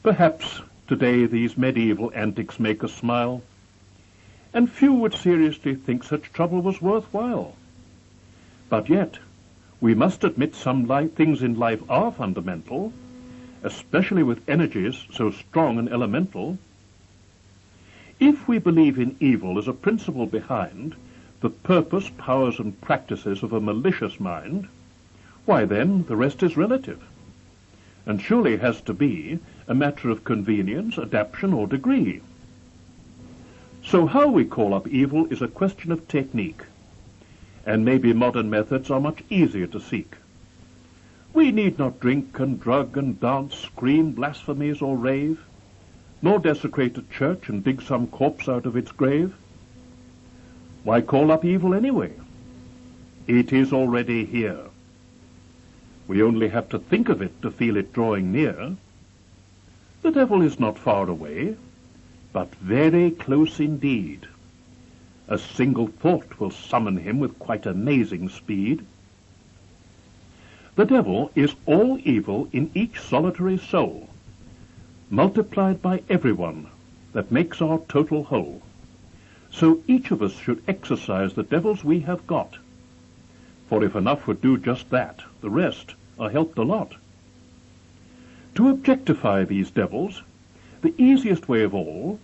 Perhaps today these medieval antics make us smile, and few would seriously think such trouble was worthwhile. But yet, we must admit some things in life are fundamental, especially with energies so strong and elemental. If we believe in evil as a principle behind the purpose, powers, and practices of a malicious mind, why then the rest is relative, and surely has to be a matter of convenience, adaptation, or degree. So how we call up evil is a question of technique, and maybe modern methods are much easier to seek. We need not drink and drug and dance, scream blasphemies or rave, nor desecrate a church and dig some corpse out of its grave. Why call up evil anyway? It is already here. We only have to think of it to feel it drawing near. The devil is not far away, but very close indeed. A single thought will summon him with quite amazing speed. The devil is all evil in each solitary soul, multiplied by everyone, that makes our total whole. So each of us should exercise the devils we have got, for if enough would do just that, the rest are helped a lot. To objectify these devils, the easiest way of all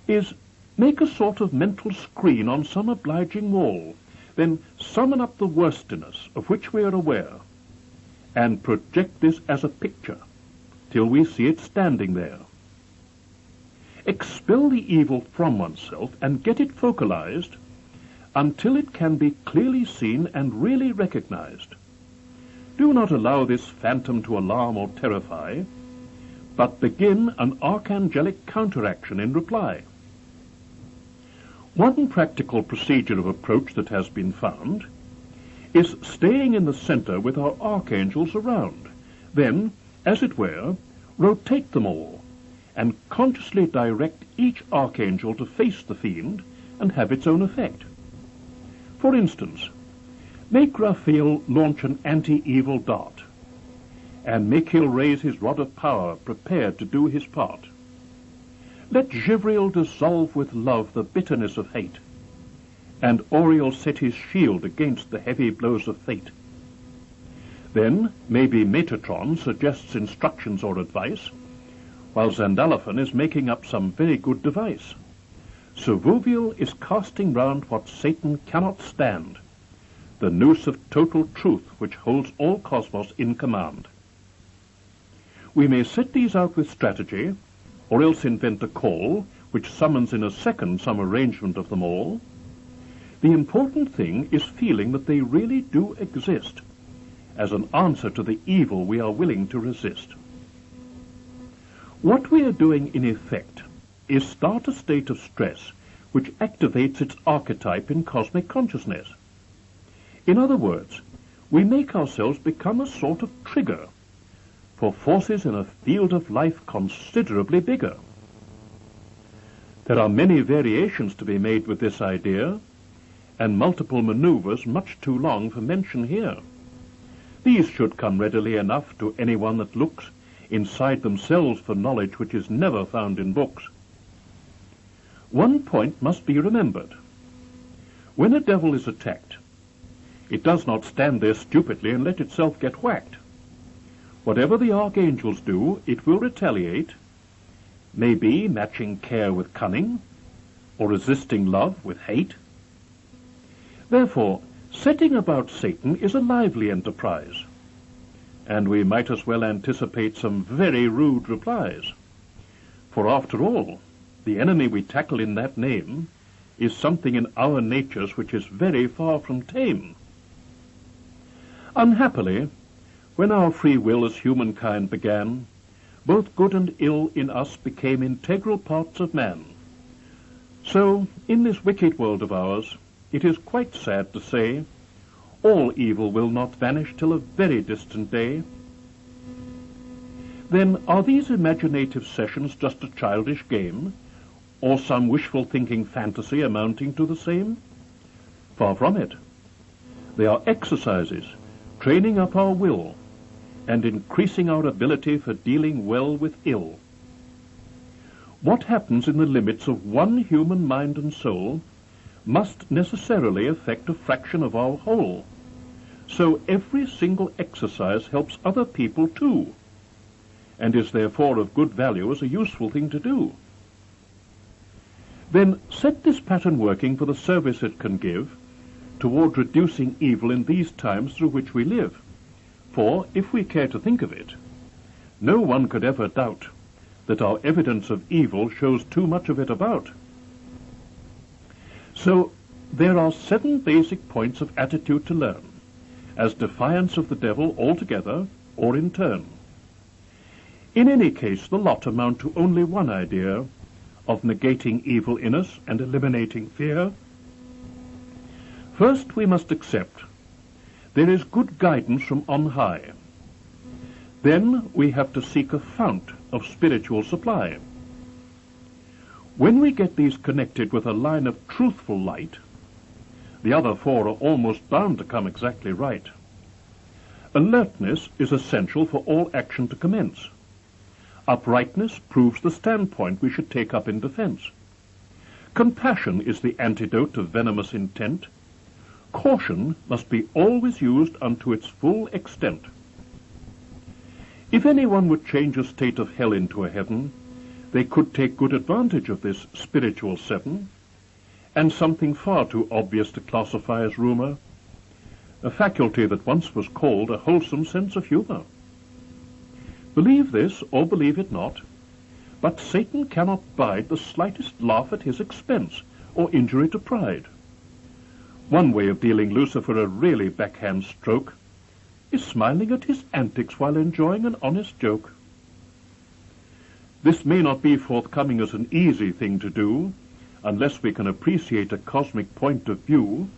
is make a sort of mental screen on some obliging wall, then summon up the worst in us of which we are aware, and project this as a picture till we see it standing there. Expel the evil from oneself and get it focalized until it can be clearly seen and really recognized. Do not allow this phantom to alarm or terrify, but begin an archangelic counteraction in reply. One practical procedure of approach that has been found is staying in the center with our archangels around, then, as it were, rotate them all, and consciously direct each archangel to face the fiend and have its own effect. For instance, make Raphael launch an anti-evil dart, and Michael raise his rod of power, prepared to do his part. Let Givriel dissolve with love the bitterness of hate, and Oriel set his shield against the heavy blows of fate. Then maybe Metatron suggests instructions or advice, while Xandalaphon is making up some very good device. Servuvial is casting round what Satan cannot stand, the noose of total truth which holds all cosmos in command. We may set these out with strategy, or else invent a call which summons in a second some arrangement of them all. The important thing is feeling that they really do exist, as an answer to the evil we are willing to resist. What we are doing in effect is start a state of stress which activates its archetype in cosmic consciousness. In other words, we make ourselves become a sort of trigger for forces in a field of life considerably bigger. There are many variations to be made with this idea, and multiple maneuvers much too long for mention here. These should come readily enough to anyone that looks inside themselves for knowledge which is never found in books. One point must be remembered. When a devil is attacked, it does not stand there stupidly and let itself get whacked. Whatever the archangels do, it will retaliate, maybe matching care with cunning, or resisting love with hate. Therefore, setting about Satan is a lively enterprise, and we might as well anticipate some very rude replies. For after all, the enemy we tackle in that name is something in our natures which is very far from tame. Unhappily, when our free will as humankind began, both good and ill in us became integral parts of man. So, in this wicked world of ours, it is quite sad to say, all evil will not vanish till a very distant day. Then are these imaginative sessions just a childish game, or some wishful thinking fantasy amounting to the same? Far from it. They are exercises, training up our will, and increasing our ability for dealing well with ill. What happens in the limits of one human mind and soul must necessarily affect a fraction of our whole. So every single exercise helps other people too, and is therefore of good value as a useful thing to do. Then set this pattern working for the service it can give toward reducing evil in these times through which we live. For, if we care to think of it, no one could ever doubt that our evidence of evil shows too much of it about. So, there are 7 basic points of attitude to learn, as defiance of the devil altogether or in turn. In any case, the lot amount to only one idea of negating evil in us and eliminating fear. First, we must accept there is good guidance from on high. Then we have to seek a fount of spiritual supply. When we get these connected with a line of truthful light, the other 4 are almost bound to come exactly right. Alertness is essential for all action to commence. Uprightness proves the standpoint we should take up in defense. Compassion is the antidote to venomous intent. Caution must be always used unto its full extent. If anyone would change a state of hell into a heaven, they could take good advantage of this spiritual 7, and something far too obvious to classify as rumor, a faculty that once was called a wholesome sense of humor. Believe this or believe it not, but Satan cannot bide the slightest laugh at his expense or injury to pride. One way of dealing Lucifer a really backhand stroke is smiling at his antics while enjoying an honest joke. This may not be forthcoming as an easy thing to do, unless we can appreciate a cosmic point of view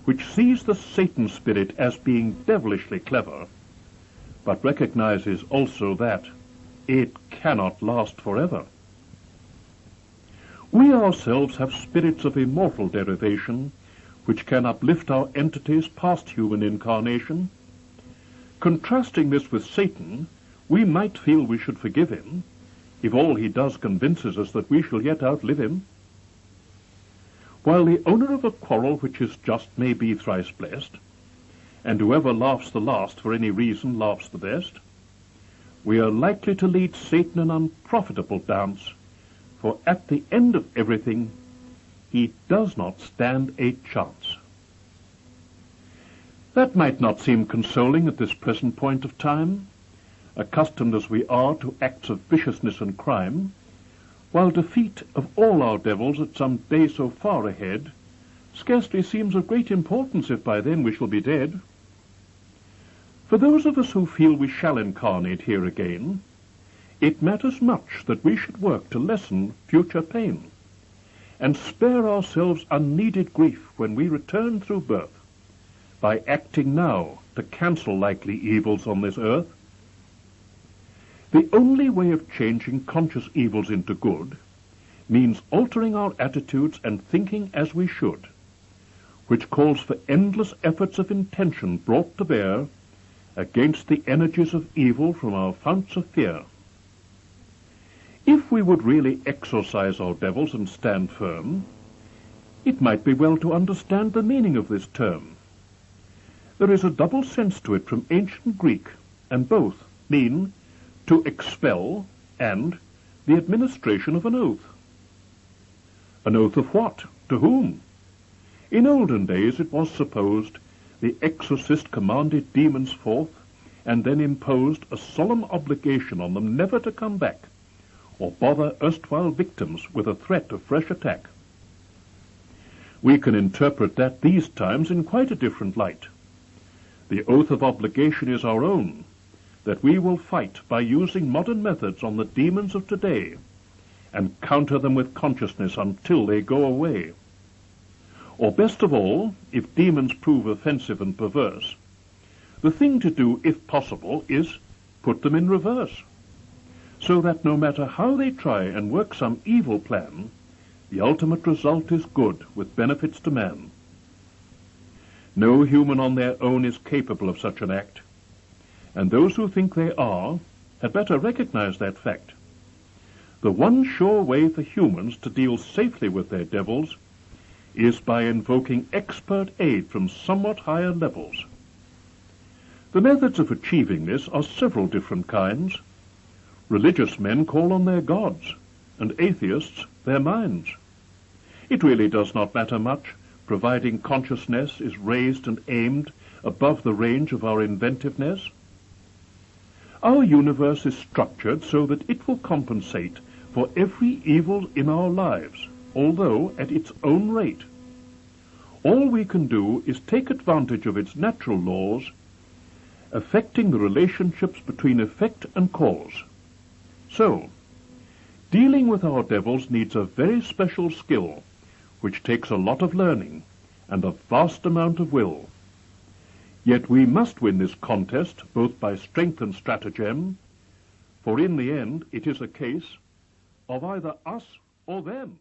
which sees the Satan spirit as being devilishly clever, but recognizes also that it cannot last forever. We ourselves have spirits of immortal derivation which can uplift our entities past human incarnation. Contrasting this with Satan, we might feel we should forgive him, if all he does convinces us that we shall yet outlive him. While the owner of a quarrel which is just may be thrice blessed, and whoever laughs the last for any reason laughs the best, we are likely to lead Satan an unprofitable dance, for at the end of everything he does not stand a chance. That might not seem consoling at this present point of time, accustomed as we are to acts of viciousness and crime, while defeat of all our devils at some day so far ahead scarcely seems of great importance if by then we shall be dead. For those of us who feel we shall incarnate here again, it matters much that we should work to lessen future pain, and spare ourselves unneeded grief when we return through birth, by acting now to cancel likely evils on this earth. The only way of changing conscious evils into good means altering our attitudes and thinking as we should, which calls for endless efforts of intention brought to bear against the energies of evil from our founts of fear. If we would really exorcise our devils and stand firm, it might be well to understand the meaning of this term. There is a double sense to it from ancient Greek, and both mean to expel and the administration of an oath. An oath of what? To whom? In olden days it was supposed the exorcist commanded demons forth and then imposed a solemn obligation on them never to come back or bother erstwhile victims with a threat of fresh attack. We can interpret that these times in quite a different light. The oath of obligation is our own, that we will fight by using modern methods on the demons of today and counter them with consciousness until they go away. Or best of all, if demons prove offensive and perverse, the thing to do, if possible, is put them in reverse, so that no matter how they try and work some evil plan, the ultimate result is good with benefits to man. No human on their own is capable of such an act, and those who think they are had better recognize that fact. The one sure way for humans to deal safely with their devils is by invoking expert aid from somewhat higher levels. The methods of achieving this are several different kinds. Religious men call on their gods, and atheists their minds. It really does not matter much, providing consciousness is raised and aimed above the range of our inventiveness. Our universe is structured so that it will compensate for every evil in our lives, although at its own rate. All we can do is take advantage of its natural laws, affecting the relationships between effect and cause. So, dealing with our devils needs a very special skill, which takes a lot of learning and a vast amount of will. Yet we must win this contest both by strength and stratagem, for in the end it is a case of either us or them.